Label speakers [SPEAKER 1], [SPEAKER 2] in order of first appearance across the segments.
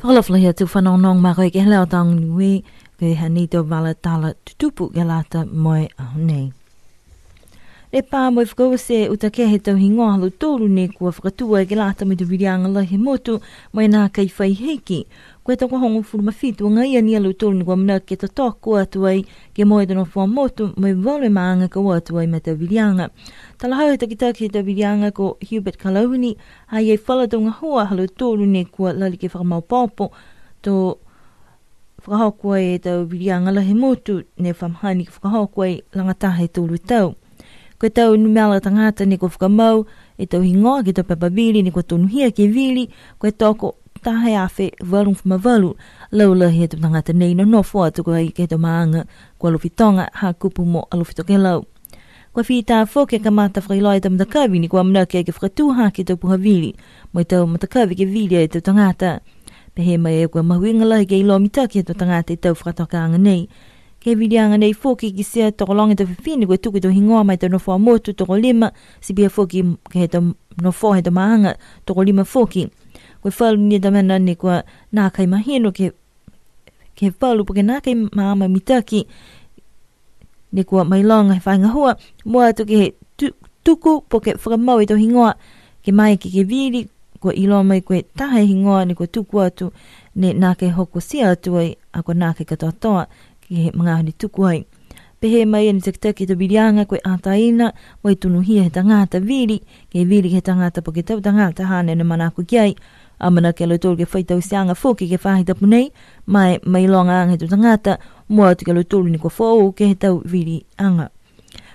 [SPEAKER 1] Olaflahia tu whanonong mako ke helao tang niwe ke hanito vala tala tutupu ke lata moe ahonei. Le pā moe whakawase uta ke he tau hingoa halu tōru ne kua whakatua ke lata me tu virianga lahi motu moe nā kai whai heiki. Koe toko hongo furu mawhitu ngai ani alu tōru ne kua mna ke ta tōku atu ai ke moe tono whua motu moe vole maanga ka atu ai me tau virianga. Tala hau he takitaki he tau virianga ko Hubert Kalauhini hai e whalatonga hoa halu tōru ne kua lali ke whakamau pāpo tō whakahokua e tau virianga lahi motu ne whamhani ke whakahokua e langatahe tōru tau. Koe tau numela tangata ne kua whakamau e tau hingoa ke tau papavili ne kua tonuhia ke vili koe toko tahe awhi walung whamavalu lau lahi he tau tangata nei no nofo atu koe ke tau maanga kua lufitonga ha kupu mo alufitoke lau. Kua whita whoke ka mata whailoi tau matakawi ni kua mnake ke whakatuha ke tau puhavili mo tau matakawi ke vili e tau tangata. Pehe mai e kua mahuinga lahi ke ilo mitaki e tau tangata e tau whakatokaanga nei. Ke vilianga nei whoke ki sea toko longa tau whiwhini kua tuku tau hingoa mai tau nofo motu toko lima si bia whoke ke he tau nofo he tau maanga toko lima whoke. Kua whalu ni tau mena ni kua nā kai mahino ke whalu poke nā kai maama mitaki ne kua mai longa he whainga hua, mua atu ke he tuku po ke whakamau e tau hingoa ke mai ke viri, kua ilo mai koe tahe hingoa ne kua tuku atu ne nā ke hoko sia atu ai a kua nā ke katoa toa ke he mga ni tuku ai. Pehe mai e ni tekitaki tau virianga koe ataina mo e tunuhia he tangata viri, ke viri he tangata po ke tau tangata hane na manako kiai, amana ke loitoro ke whaitau sianga whoki ke whahita punei, mai longa anga he tu tangata, mua atu ke loitoro ni kua whao ke he tau viri anga.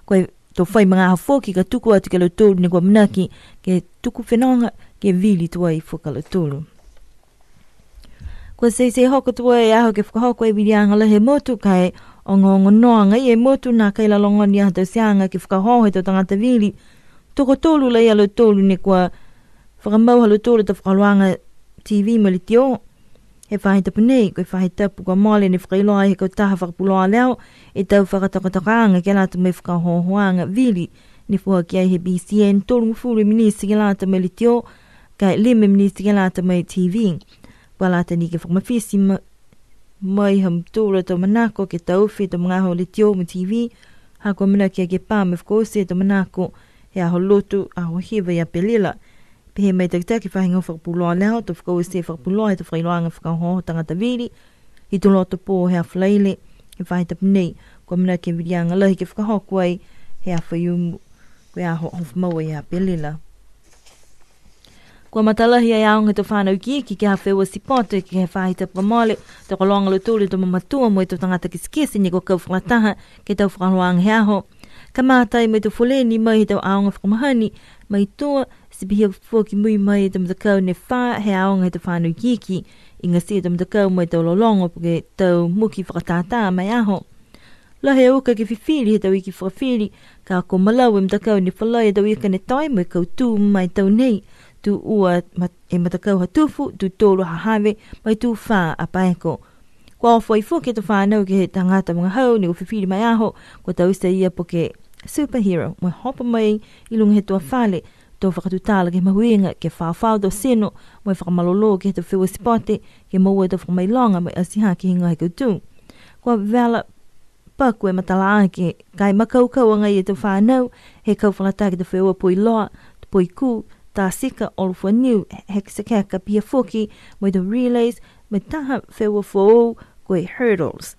[SPEAKER 1] Koe tō whai mga aha whoki ka tuku atu ke loitoro ni kua manaki ke tuku whenonga ke viri tuai whoka loitoro. Kua se hoko tuai aho ke whakahoko e viri anga lahe motu kai o ngongo noanga i e motu nā kai la longa ni aha tau sianga ke whakahoho he tau tangata viri. Toko tolu lai a loitoro ni kua whakamau halu tōru ta whakaluanga TV ma li tio. He whahita punei, koe whahita puka mole ni whakailoa he kau taha whakapuloa leo e tau whakatakatakaanga ke lata mai whakahohoanga vili ni fuha ki ai he BCN tōrungu furu minisi ke lata mai li tio kai lime minisi ke lata mai TV. Kua lata ni ke whakamawhisi mai ham tōra tau manako ke tau whi tau mga ho li tio ma TV ha kua mina kia ke pā me whakose tau manako he aho lotu aho hiwa ia pelila. Pehe mai takitaki whahinga whakapuloa leo, tu whakawese whakapuloa he tu whailoanga whakahoho tangata viri, i tu loto pō hea whalaile, he whahita punei, kua mina ke virianga lahi ke whakahoku ai, hea whaiumu, koe a hofmaua hea pelila. Kua matalahi ai aonga tu whanau ki ke ha whewa sipoto ke he whahita pamole, te kolonga lo tōre tu mamatua mo e tu tangata kiskesi ni kua kau whakataha ke tau whakahoanga hea ho. Ka mātai mai tu wholeni mai he tau aonga whakamahani, mai toa, si bihi whoki mui mai e tam takau ne wha he aonga he te whanau kiki, i ngā si e tam takau mai tau lolongo puke tau muki whakatata mai aho. Lahe uka ke whiwhiri he tau iki whakawhiri, ka ko malau e mtakau ni whalai e tau ika ne tai mai kau tū mai tau nei, tu ua e matakau ha tufu, tu tōru ha hawe, mai tu wha a paeko. Kua o whai whuke tu whanau ke he tangata mga hau ni o whiwhiri mai aho, kua tau isa ia puke superhero, mai hopa mai ilunga he tua whale, tō whakatutala ke mahuinga ke whawhau do seno, mai whakamalolo ke he tau whiwa sipote, ke maua tau whakamailonga mai asiha ke hinga he koutu. Kua wela paku e matala ke kai makaukau ngai e tau whanau, he kau whanata ke tau whiwa pui loa, pui ku, tā sika olufua niu, hekisakeka pia whoki, mai tau relays, mai taha whiwa whoo, koe hurdles.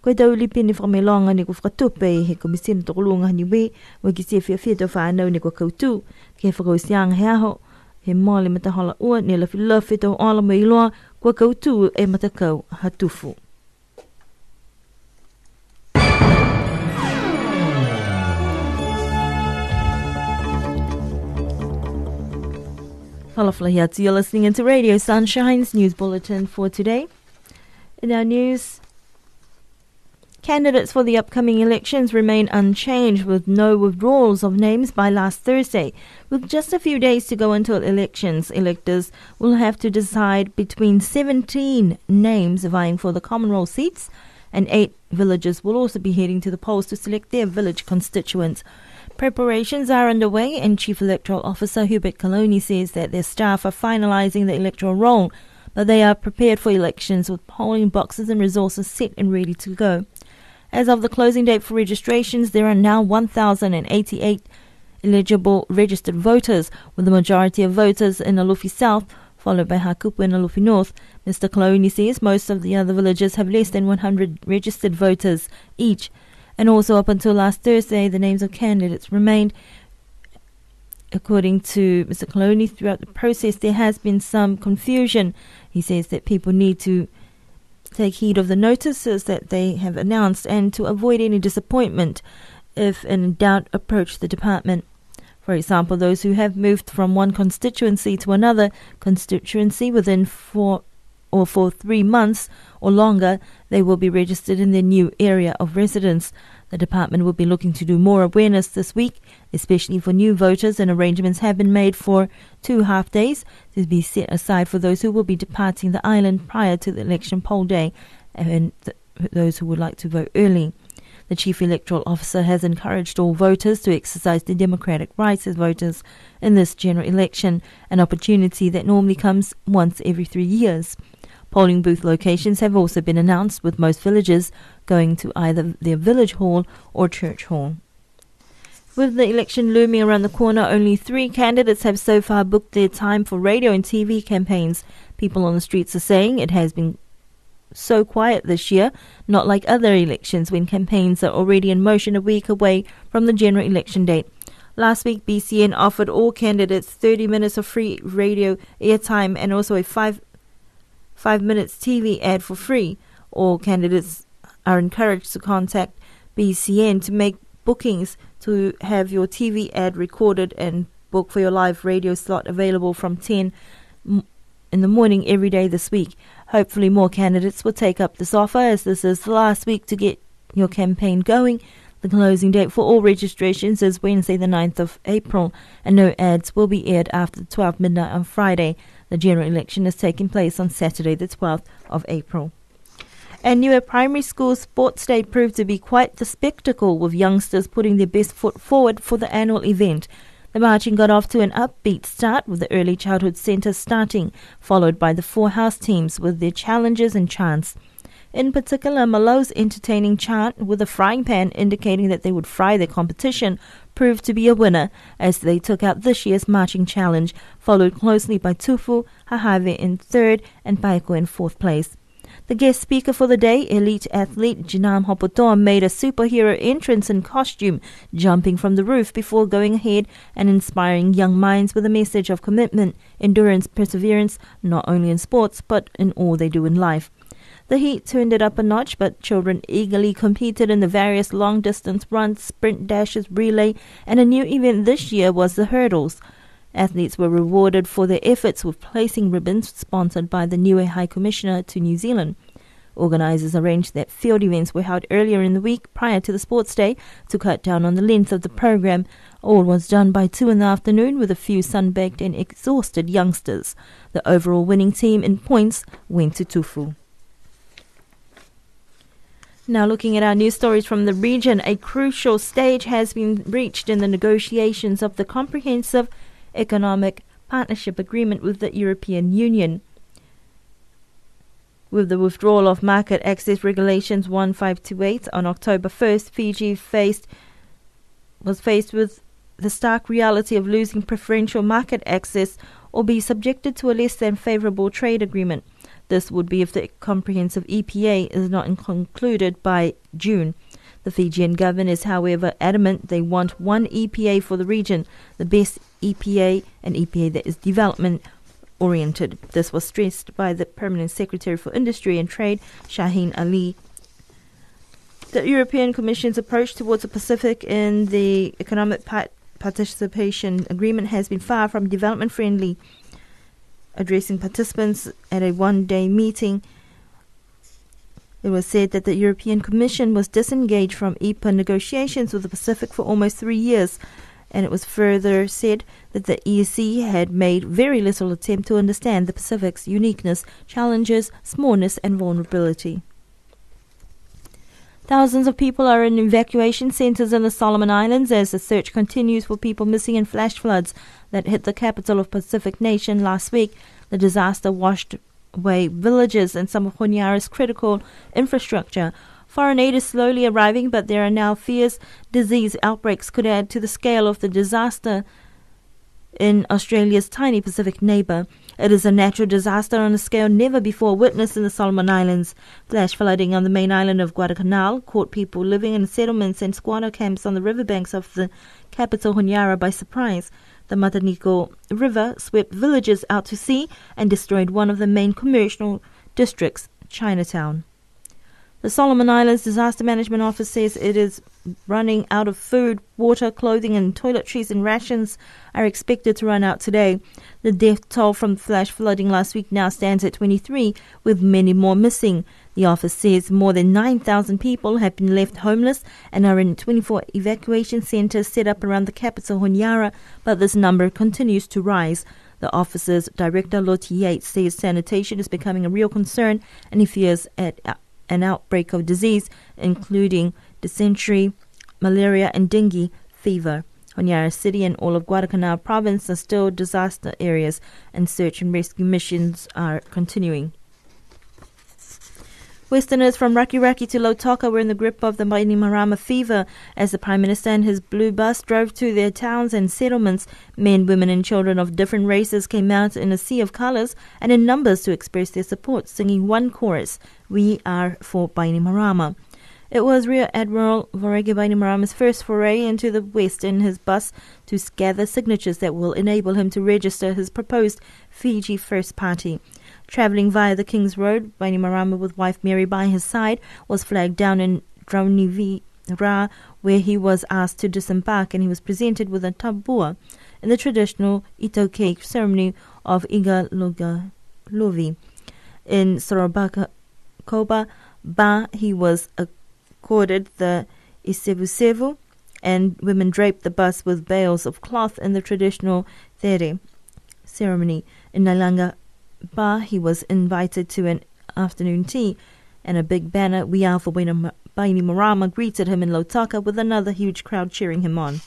[SPEAKER 1] Koe tau lipi ni whakamelonga ni kua whakatupe he komisina tokolunga Niuean wai ki sia whiawhia tau whanau ni kua koutu ke he whakausianga he aho he mole matahola ua ni lafi tau ala mai iloa kua koutu e matakau hatufu. Falafla here, you're listening into Radio Sunshine's News Bulletin for today. In our news, candidates for the upcoming elections remain unchanged with no withdrawals of names by last Thursday. With just a few days to go until elections, electors will have to decide between 17 names vying for the common role seats, and 8 villagers will also be heading to the polls to select their village constituents. Preparations are underway, and Chief Electoral Officer Hubert Kalauhini says that their staff are finalising the electoral roll but they are prepared for elections with polling boxes and resources set and ready to go. As of the closing date for registrations, there are now 1,088 eligible registered voters, with the majority of voters in Alufi South, followed by Hakupu and Alufi North. Mr. Kaloni says most of the other villages have less than 100 registered voters each, and also up until last Thursday, the names of candidates remained. According to Mr. Kaloni, throughout the process there has been some confusion. He says that people need to take heed of the notices that they have announced and to avoid any disappointment if in doubt approach the department. For example, those who have moved from one constituency to another constituency within 4 or for 3 months or longer, they will be registered in their new area of residence. The department will be looking to do more awareness this week, especially for new voters, and arrangements have been made for 2 half-days to be set aside for those who will be departing the island prior to the election poll day and those who would like to vote early. The Chief Electoral Officer has encouraged all voters to exercise their democratic rights as voters in this general election, an opportunity that normally comes once every 3 years. Polling booth locations have also been announced, with most villages going to either their village hall or church hall. With the election looming around the corner, only 3 candidates have so far booked their time for radio and TV campaigns. People on the streets are saying it has been so quiet this year, not like other elections when campaigns are already in motion a week away from the general election date. Last week, BCN offered all candidates 30 minutes of free radio airtime and also a 5 minutes TV ad for free. All candidates are encouraged to contact BCN to make bookings to have your TV ad recorded and book for your live radio slot available from 10 in the morning every day this week. Hopefully more candidates will take up this offer, as this is the last week to get your campaign going. The closing date for all registrations is Wednesday the 9th of April, and no ads will be aired after 12 midnight on Friday. The general election is taking place on Saturday the 12th of April. And Niuean Primary School Sports Day proved to be quite the spectacle, with youngsters putting their best foot forward for the annual event. The marching got off to an upbeat start, with the Early Childhood Centre starting, followed by the 4 house teams with their challenges and chants. In particular, Malo's entertaining chant with a frying pan indicating that they would fry their competition proved to be a winner, as they took out this year's marching challenge, followed closely by Tufu, Hahave in 3rd and Paiko in 4th place. The guest speaker for the day, elite athlete Jinam Hopotoa, made a superhero entrance in costume, jumping from the roof before going ahead and inspiring young minds with a message of commitment, endurance, perseverance, not only in sports but in all they do in life. The heat turned it up a notch, but children eagerly competed in the various long-distance runs, sprint dashes, relay, and a new event this year was the hurdles. Athletes were rewarded for their efforts with placing ribbons sponsored by the Niue High Commissioner to New Zealand. Organisers arranged that field events were held earlier in the week prior to the sports day to cut down on the length of the program. All was done by 2 in the afternoon, with a few sun-baked and exhausted youngsters. The overall winning team in points went to Tufu. Now looking at our news stories from the region, a crucial stage has been reached in the negotiations of the Comprehensive Economic Partnership Agreement with the European Union. With the withdrawal of Market Access Regulations 1528 on October 1st, Fiji was faced with the stark reality of losing preferential market access or be subjected to a less than favourable trade agreement. This would be if the comprehensive EPA is not concluded by June. The Fijian government is, however, adamant they want one EPA for the region, the best EPA, an EPA that is development-oriented. This was stressed by the Permanent Secretary for Industry and Trade, Shaheen Ali. The European Commission's approach towards the Pacific in the Economic Participation Agreement has been far from development-friendly. Addressing participants at a one-day meeting, it was said that the European Commission was disengaged from EPA negotiations with the Pacific for almost 3 years, and it was further said that the EC had made very little attempt to understand the Pacific's uniqueness, challenges, smallness, and vulnerability. Thousands of people are in evacuation centres in the Solomon Islands as the search continues for people missing in flash floods that hit the capital of Pacific nation last week. The disaster washed away villages and some of Honiara's critical infrastructure. Foreign aid is slowly arriving, but there are now fears disease outbreaks could add to the scale of the disaster in Australia's tiny Pacific neighbour. It is a natural disaster on a scale never before witnessed in the Solomon Islands. Flash flooding on the main island of Guadalcanal caught people living in settlements and squatter camps on the riverbanks of the capital Honiara by surprise. The Matanico River swept villages out to sea and destroyed one of the main commercial districts, Chinatown. The Solomon Islands Disaster Management Office says it is running out of food, water, clothing and toiletries, and rations are expected to run out today. The death toll from flash flooding last week now stands at 23, with many more missing. The office says more than 9,000 people have been left homeless and are in 24 evacuation centres set up around the capital Honiara, but this number continues to rise. The office's director, Lottie Yates, says sanitation is becoming a real concern and he fears an outbreak of disease, including dysentery, malaria and dengue fever. Honiara City and all of Guadalcanal province are still disaster areas, and search and rescue missions are continuing. Westerners from Rakiraki to Lautoka were in the grip of the Bainimarama fever as the Prime Minister and his blue bus drove to their towns and settlements. Men, women and children of different races came out in a sea of colours and in numbers to express their support, singing one chorus, "We are for Bainimarama." It was Rear Admiral Vorege Bainimarama's first foray into the West in his bus to gather signatures that will enable him to register his proposed Fiji First Party. Travelling via the King's Road, Bainimarama, with wife Mary by his side, was flagged down in Draunivira, where he was asked to disembark, and he was presented with a tabua in the traditional Ito cake ceremony of Iga Lovi. In Sorobakoba Ba, he was accorded the Isevusevu, and women draped the bus with bales of cloth in the traditional Tere ceremony. In Nalanga Ba, he was invited to an afternoon tea, and a big banner, "We are for Bainimarama," greeted him in Lautoka, with another huge crowd cheering him on.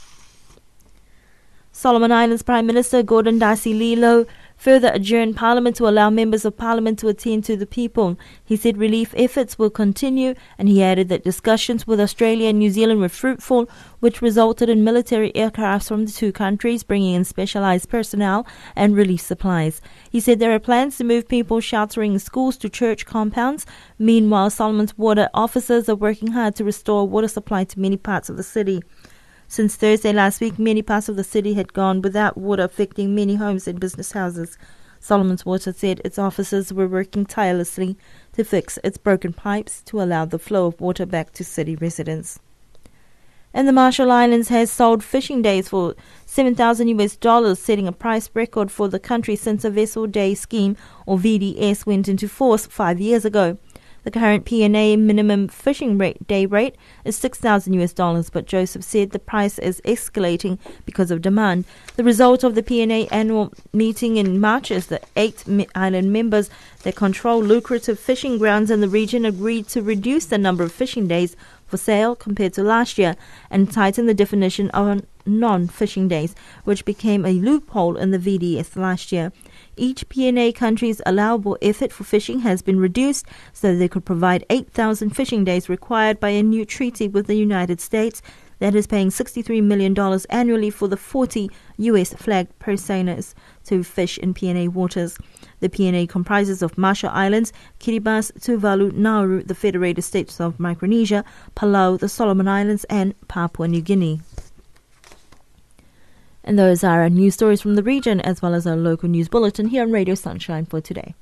[SPEAKER 1] Solomon Islands Prime Minister Gordon Darcy Lilo further adjourned Parliament to allow members of Parliament to attend to the people. He said relief efforts will continue, and he added that discussions with Australia and New Zealand were fruitful, which resulted in military aircrafts from the two countries bringing in specialised personnel and relief supplies. He said there are plans to move people sheltering in schools to church compounds. Meanwhile, Solomon's water officers are working hard to restore water supply to many parts of the city. Since Thursday last week, many parts of the city had gone without water, affecting many homes and business houses. Solomon's Water said its officers were working tirelessly to fix its broken pipes to allow the flow of water back to city residents. And the Marshall Islands has sold fishing days for $7,000, setting a price record for the country since a Vessel Day Scheme, or VDS, went into force 5 years ago. The current P&A minimum fishing day rate is $6,000, but Joseph said the price is escalating because of demand. The result of the P&A annual meeting in March is that 8 island members that control lucrative fishing grounds in the region agreed to reduce the number of fishing days for sale compared to last year and tighten the definition of non-fishing days, which became a loophole in the VDS last year. Each P&A country's allowable effort for fishing has been reduced so they could provide 8,000 fishing days required by a new treaty with the United States that is paying $63 million annually for the 40 U.S. flagged personas to fish in P&A waters. The P&A comprises of Marshall Islands, Kiribati, Tuvalu, Nauru, the Federated States of Micronesia, Palau, the Solomon Islands and Papua New Guinea. And those are our news stories from the region, as well as our local news bulletin here on Radio Sunshine for today.